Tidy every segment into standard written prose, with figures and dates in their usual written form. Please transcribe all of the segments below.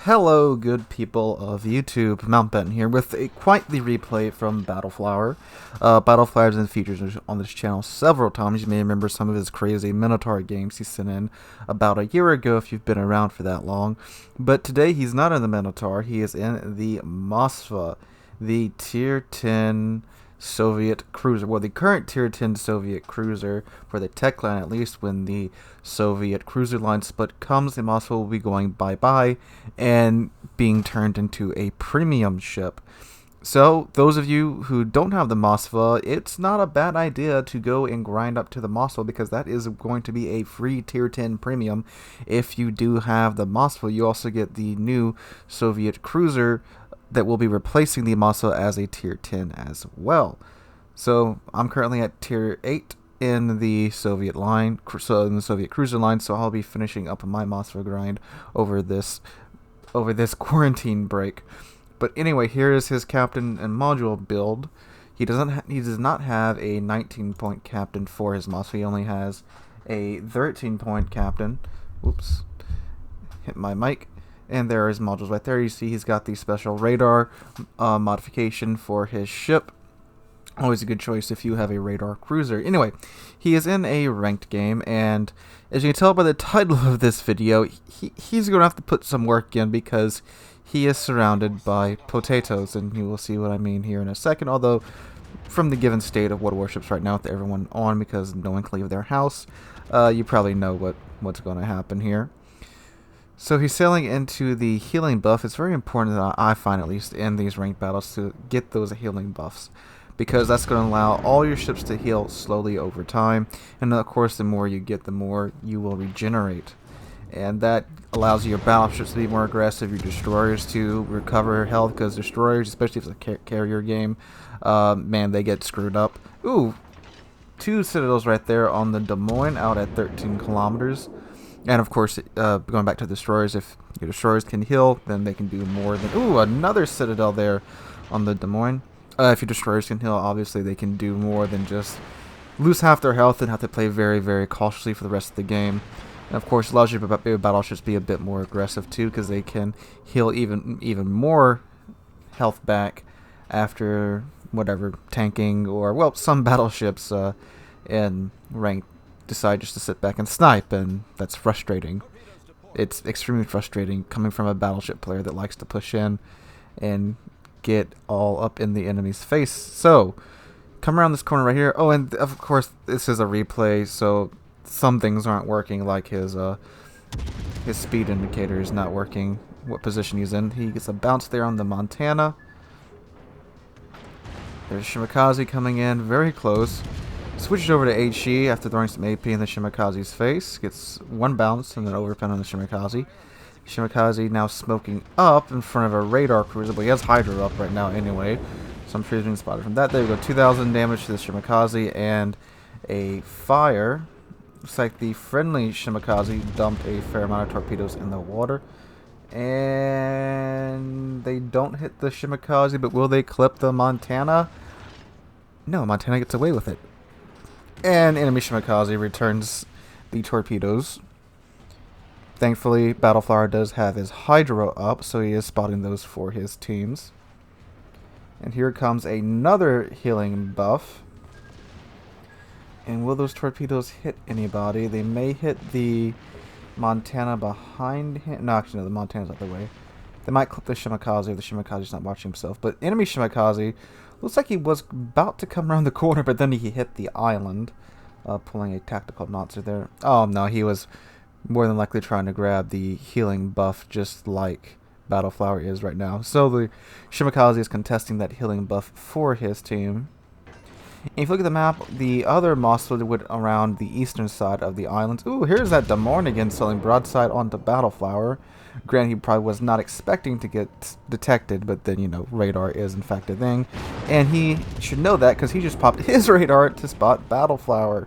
Hello, good people of YouTube. Mountbatten here with quite the replay from Battleflower. Battleflower has been featured on this channel several times. You may remember some of his crazy Minotaur games he sent in about a year ago if you've been around for that long. But today he's not in the Minotaur, he is in the Moskva, the Tier 10 Soviet cruiser. Well, the current Tier 10 Soviet cruiser for the tech line, at least when the Soviet cruiser line split comes, the Moskva will be going bye-bye and being turned into a premium ship. So, those of you who don't have the Moskva, it's not a bad idea to go and grind up to the Moskva because that is going to be a free Tier 10 premium if you do have the Moskva. You also get the new Soviet cruiser that will be replacing the Moskva as a Tier 10 as well. So I'm currently at Tier 8 in the Soviet line, so in the Soviet cruiser line, so I'll be finishing up my Moskva grind over this quarantine break. But anyway, here is his captain and module build. He does not have a 19-point captain for his Moskva. He only has a 13-point captain. Whoops, hit my mic. And there are his modules right there. You see he's got the special radar modification for his ship. Always a good choice if you have a radar cruiser. Anyway, he is in a ranked game, and as you can tell by the title of this video, he's going to have to put some work in because he is surrounded by potatoes, and you will see what I mean here in a second. Although, from the given state of what warships right now with everyone on because no one can leave their house, you probably know what's going to happen here. So he's sailing into the healing buff. It's very important that I find, at least in these ranked battles, to get those healing buffs, because that's going to allow all your ships to heal slowly over time. And of course, the more you get, the more you will regenerate. And that allows your battleships to be more aggressive, your destroyers to recover health, because destroyers, especially if it's a carrier game, man, they get screwed up. Ooh, 2 citadels right there on the Des Moines out at 13 kilometers. And of course, going back to the destroyers, if your destroyers can heal, then they can do more than... Ooh, another citadel there on the Des Moines. If your destroyers can heal, obviously they can do more than just lose half their health and have to play very, very cautiously for the rest of the game. And of course, it allows your battleships to be a bit more aggressive too, because they can heal even more health back after whatever tanking or, well, some battleships in ranked decide just to sit back and snipe, and that's frustrating. It's extremely frustrating coming from a battleship player that likes to push in and get all up in the enemy's face. So come around this corner right here. Oh, and of course this is a replay, so some things aren't working, like his speed indicator is not working, what position he's in. He gets a bounce there on the Montana. There's Shimakaze coming in very close. Switches over to HE after throwing some AP in the Shimakaze's face. Gets one bounce and then overpin on the Shimakaze. Shimakaze now smoking up in front of a radar cruiser, but he has Hydra up right now anyway, so I'm sure he's being spotted from that. There we go, 2,000 damage to the Shimakaze and a fire. Looks like the friendly Shimakaze dumped a fair amount of torpedoes in the water. And they don't hit the Shimakaze, but will they clip the Montana? No, Montana gets away with it. And enemy Shimakaze returns the torpedoes. Thankfully, Battleflower does have his Hydro up, so he is spotting those for his teams. And here comes another healing buff. And will those torpedoes hit anybody? They may hit the Montana behind him. No, actually, no, the Montana's out the way. They might clip the Shimakaze if the Shimakaze's not watching himself. But enemy Shimakaze looks like he was about to come around the corner, but then he hit the island, pulling a tactical Nazi there. Oh, no, he was more than likely trying to grab the healing buff, just like Battleflower is right now. So the Shimakaze is contesting that healing buff for his team. And if you look at the map, the other Moskva would around the eastern side of the islands. Ooh, here's that Des Moines again, selling broadside onto Battleflower. Granted, he probably was not expecting to get detected, but then, you know, radar is in fact a thing. And he should know that because he just popped his radar to spot Battleflower.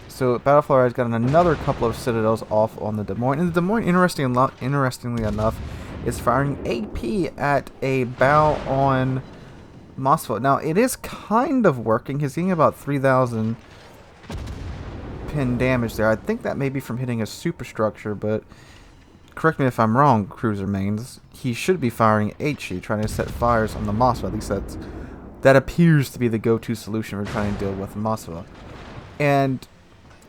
So Battleflower has gotten another couple of citadels off on the Des Moines. And the Des Moines, interestingly enough, is firing AP at a bow on Moskva. Now, it is kind of working. He's getting about 3,000 pin damage there. I think that may be from hitting a superstructure, but correct me if I'm wrong, cruiser mains, he should be firing HE, trying to set fires on the Moskva. At least that appears to be the go-to solution for trying to deal with Moskva. And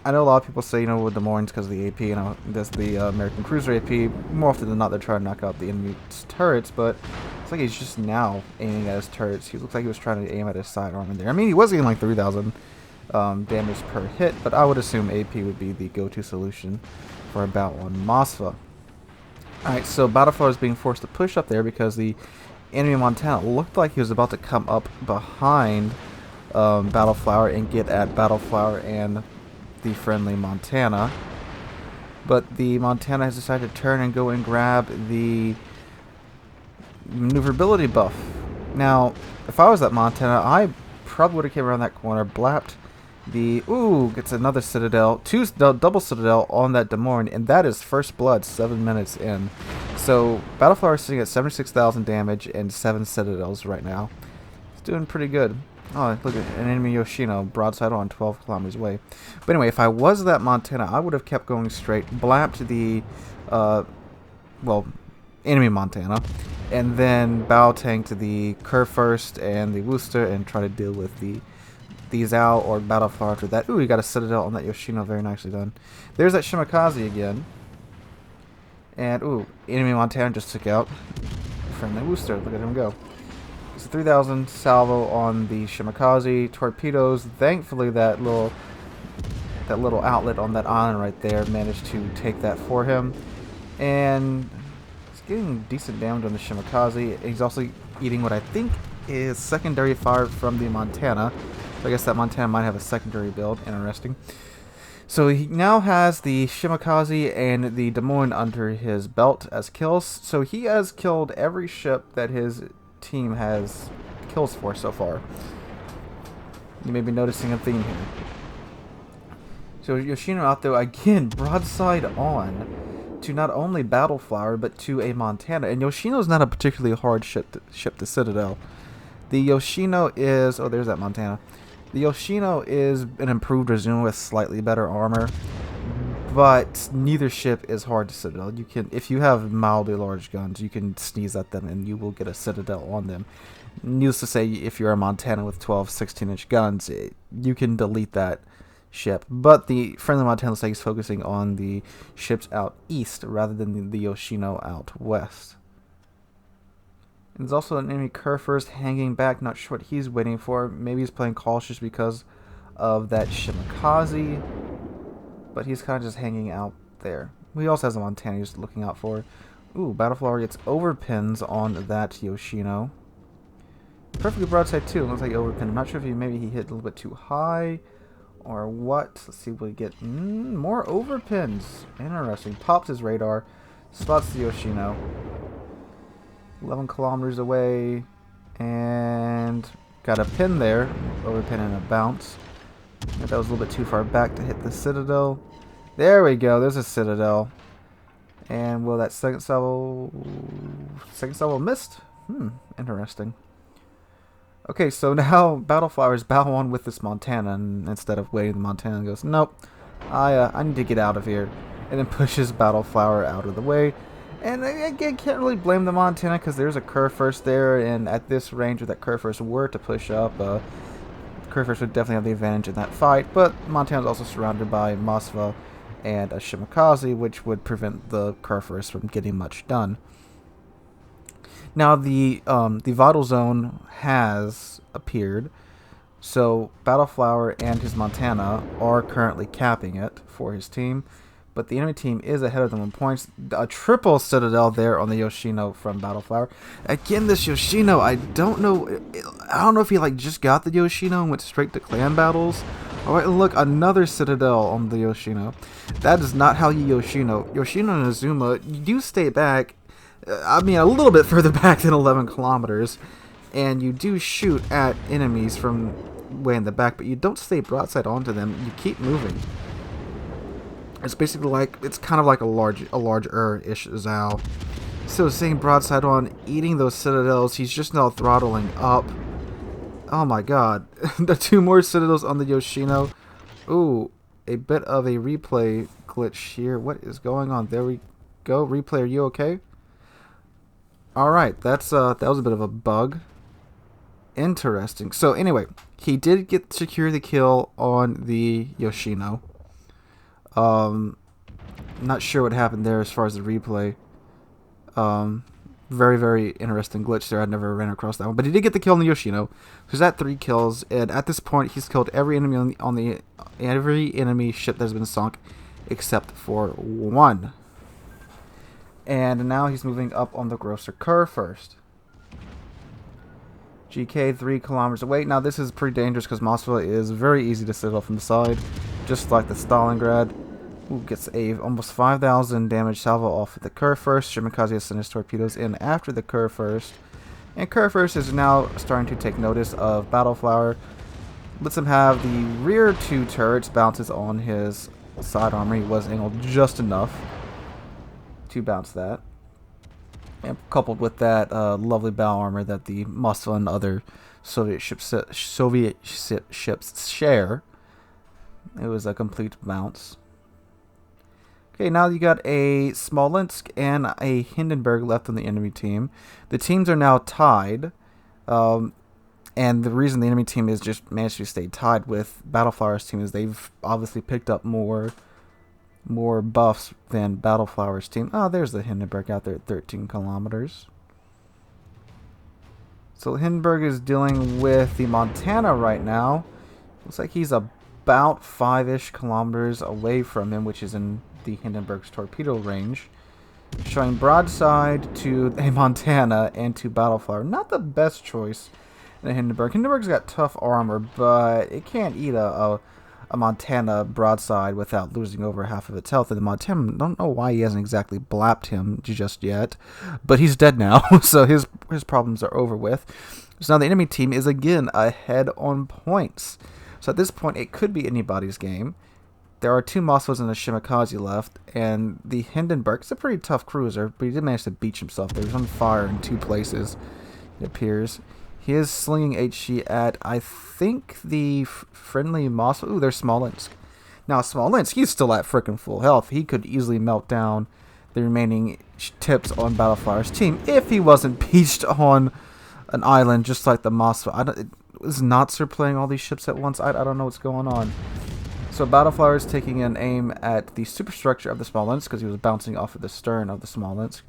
I know a lot of people say, with the Moines because of the AP, that's the American cruiser AP. More often than not, they're trying to knock out the enemy's turrets, but it's like he's just now aiming at his turrets. He looks like he was trying to aim at his sidearm in there. I mean, he was getting like 3,000 damage per hit, but I would assume AP would be the go-to solution for a battle on Moskva. Alright, so Battleflower is being forced to push up there because the enemy Montana looked like he was about to come up behind Battleflower and get at Battleflower and the friendly Montana. But the Montana has decided to turn and go and grab the maneuverability buff. Now, if I was that Montana, I probably would have came around that corner, blapped the... Ooh, gets another Citadel. Double Citadel on that Des Moines, and that is first blood 7 minutes in. So, Battleflower is sitting at 76,000 damage and 7 Citadels right now. It's doing pretty good. Oh, look at an enemy Yoshino, broadside on, 12 kilometers away. But anyway, if I was that Montana, I would have kept going straight, blapped the, enemy Montana, and then bow tanked the Kerr first and the Worcester and try to deal with the Zao or Battleflower after that. Ooh, you got a Citadel on that Yoshino, very nicely done. There's that Shimakaze again. And, ooh, enemy Montana just took out friendly Worcester. Look at him go. It's a 3,000 salvo on the Shimakaze. Torpedoes. Thankfully, that little outlet on that island right there managed to take that for him. And he's getting decent damage on the Shimakaze. He's also eating what I think is secondary fire from the Montana. So I guess that Montana might have a secondary build. Interesting. So he now has the Shimakaze and the Des Moines under his belt as kills. So he has killed every ship that his team has kills for so far. You may be noticing a theme here. So Yoshino out there again, broadside on to not only Battleflower but to a Montana. And Yoshino's not a particularly hard ship to Citadel. The Yoshino is... Oh, there's that Montana. The Yoshino is an improved Resume with slightly better armor, but neither ship is hard to Citadel. You can, if you have mildly large guns, you can sneeze at them and you will get a Citadel on them. Needless to say, if you're a Montana with 12, 16-inch guns, you can delete that ship. But the friendly Montana looks like he's focusing on the ships out east rather than the Yoshino out west. And there's also an enemy Kerr first hanging back, not sure what he's waiting for. Maybe he's playing cautious because of that Shimakaze, but he's kind of just hanging out there. He also has a Montana he's looking out for. Ooh, Battleflower gets overpins on that Yoshino. Perfectly broadside too. Looks like he overpinned. I'm not sure if maybe he hit a little bit too high or what. Let's see what we get. More overpins. Interesting. Pops his radar. Spots the Yoshino. 11 kilometers away. And got a pin there. Overpin and a bounce. That was a little bit too far back to hit the Citadel. There we go. There's a Citadel. And will that second salvo missed? Interesting. Okay, so now Battleflower's bow on with this Montana, and instead of waiting, the Montana goes, nope, I need to get out of here, and then pushes Battleflower out of the way. And again, can't really blame the Montana because there's a Kerr first there, and at this range, if that Kerr first were to push up, Kerr first would definitely have the advantage in that fight. But Montana's also surrounded by Moskva and a Shimakaze, which would prevent the Kerr first from getting much done. Now the vital zone has appeared, so Battleflower and his Montana are currently capping it for his team, but the enemy team is ahead of them in points. A triple Citadel there on the Yoshino from Battleflower. Again, this Yoshino, I don't know if he like just got the Yoshino and went straight to clan battles. Alright, look, another Citadel on the Yoshino. That is not how you Yoshino. Yoshino and Azuma, you do stay back. I mean, a little bit further back than 11 kilometers, and you do shoot at enemies from way in the back, but you don't stay broadside onto them. You keep moving. It's basically like, it's kind of like a larger-ish Zao. So staying broadside on, eating those Citadels, he's just now throttling up. Oh my god. The two more Citadels on the Yoshino. Ooh, a bit of a replay glitch here. What is going on? There we go. Replay, are you okay? Alright, that was a bit of a bug. Interesting. So anyway, he did secure the kill on the Yoshino. Not sure what happened there as far as the replay. Very, very interesting glitch there. I never ran across that one. But he did get the kill on the Yoshino. So he's at 3 kills, and at this point, he's killed every enemy every enemy ship that's been sunk, except for 1. And now he's moving up on the Grosser Curve first. GK 3 kilometers away. Now this is pretty dangerous because Moskva is very easy to set off from the side, just like the Stalingrad. Ooh, gets a almost 5,000 damage salvo off at the curve first. Shimakaze sent his torpedoes in after the curve first. And curve first is now starting to take notice of Battleflower. Lets him have the rear 2 turrets, bounces on his side armor. He was angled just enough to bounce that. And coupled with that lovely bow armor that the Moskva and other Soviet ships share, it was a complete bounce. Okay, now you got a Smolensk and a Hindenburg left on the enemy team. The teams are now tied, and the reason the enemy team is just managed to stay tied with Battleflower's team is they've obviously picked up more buffs than Battleflower's team. Oh, there's the Hindenburg out there at 13 kilometers. So Hindenburg is dealing with the Montana right now. Looks like he's about 5-ish kilometers away from him, which is in the Hindenburg's torpedo range. Showing broadside to a Montana and to Battleflower. Not the best choice in a Hindenburg. Hindenburg's got tough armor, but it can't eat a Montana broadside without losing over half of its health. And the Montana, don't know why he hasn't exactly blapped him just yet, but he's dead now, so his problems are over with. So now the enemy team is again ahead on points. So at this point, it could be anybody's game. There are 2 Moskvas and a Shimakaze left, and the Hindenburg is a pretty tough cruiser, but he did manage to beach himself there. He's on fire in 2 places, it appears. He is slinging HG at, I think, the friendly Moskva. Ooh, there's Smolensk. Now, Smolensk, he's still at freaking full health. He could easily melt down the remaining tips on Battleflower's team if he wasn't beached on an island just like the Moskva. Is Notzer playing all these ships at once? I don't know what's going on. So Battleflower is taking an aim at the superstructure of the Smolensk because he was bouncing off of the stern of the Smolensk.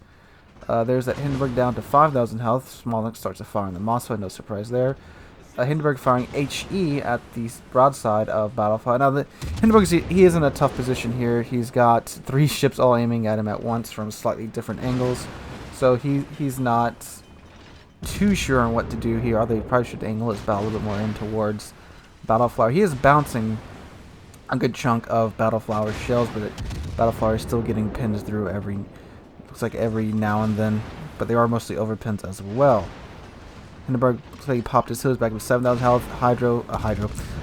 There's that Hindenburg down to 5,000 health. Smolensk starts to fire on the Moskva, no surprise there. Hindenburg firing HE at the broadside of Battleflower. Now, the Hindenburg, he is in a tough position here. He's got 3 ships all aiming at him at once from slightly different angles. So he's not too sure on what to do here. Although he probably should angle his bow a little bit more in towards Battleflower. He is bouncing a good chunk of Battleflower shells, but Battleflower is still getting pins through looks like every now and then, but they are mostly overpins as well. Hindenburg popped his hose back with 7,000 health. Hydro.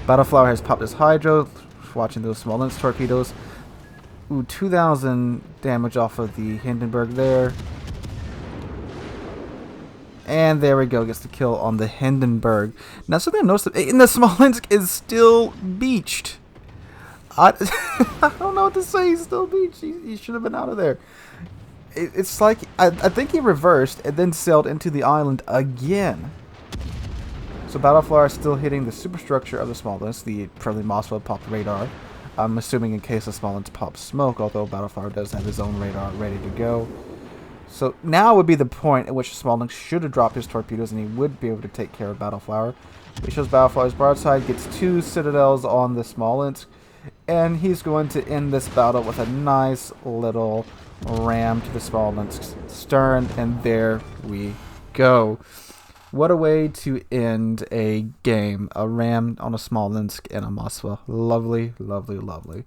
Battleflower has popped his Hydro, watching those Smolensk torpedoes. Ooh, 2,000 damage off of the Hindenburg there. And there we go, gets the kill on the Hindenburg. Now something I noticed, the Smolensk is still beached. I don't know what to say. He's still beached. He should have been out of there. It's like I think he reversed and then sailed into the island again. So Battleflower is still hitting the superstructure of the Smolensk. The friendly Moskva popped radar. I'm assuming in case the Smolensk pops smoke, although Battleflower does have his own radar ready to go. So now would be the point at which Smolensk should have dropped his torpedoes and he would be able to take care of Battleflower. He shows Battleflower's broadside, gets 2 citadels on the Smolensk, and he's going to end this battle with a nice little ram to the Smolensk's stern, and there we go. What a way to end a game. A ram on a Smolensk and a Moskva. Lovely, lovely, lovely.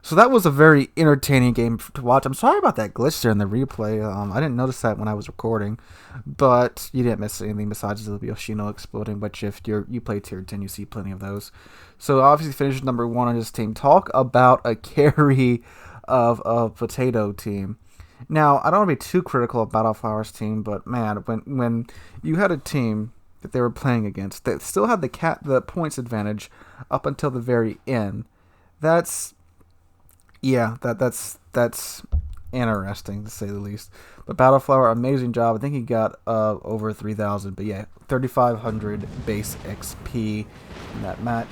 So that was a very entertaining game to watch. I'm sorry about that glitch there in the replay. I didn't notice that when I was recording, but you didn't miss anything besides the Yoshino exploding, which if you play tier 10, you see plenty of those. So obviously finished number 1 on his team. Talk about a carry of a potato team. Now, I don't want to be too critical of Battleflower's team, but man, when you had a team that they were playing against that still had the points advantage up until the very end, that's interesting to say the least. But Battleflower, amazing job. I think he got over 3,000, but yeah, 3,500 base XP in that match.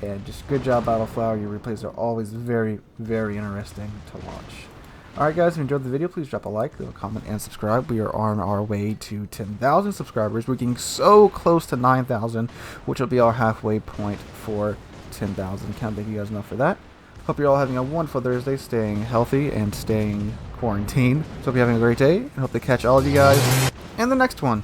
And just good job, Battleflower. Your replays are always very, very interesting to watch. Alright guys, if you enjoyed the video, please drop a like, leave a comment, and subscribe. We are on our way to 10,000 subscribers. We're getting so close to 9,000, which will be our halfway point for 10,000. Can't thank you guys enough for that. Hope you're all having a wonderful Thursday, staying healthy and staying quarantined. So hope you're having a great day, and hope to catch all of you guys in the next one.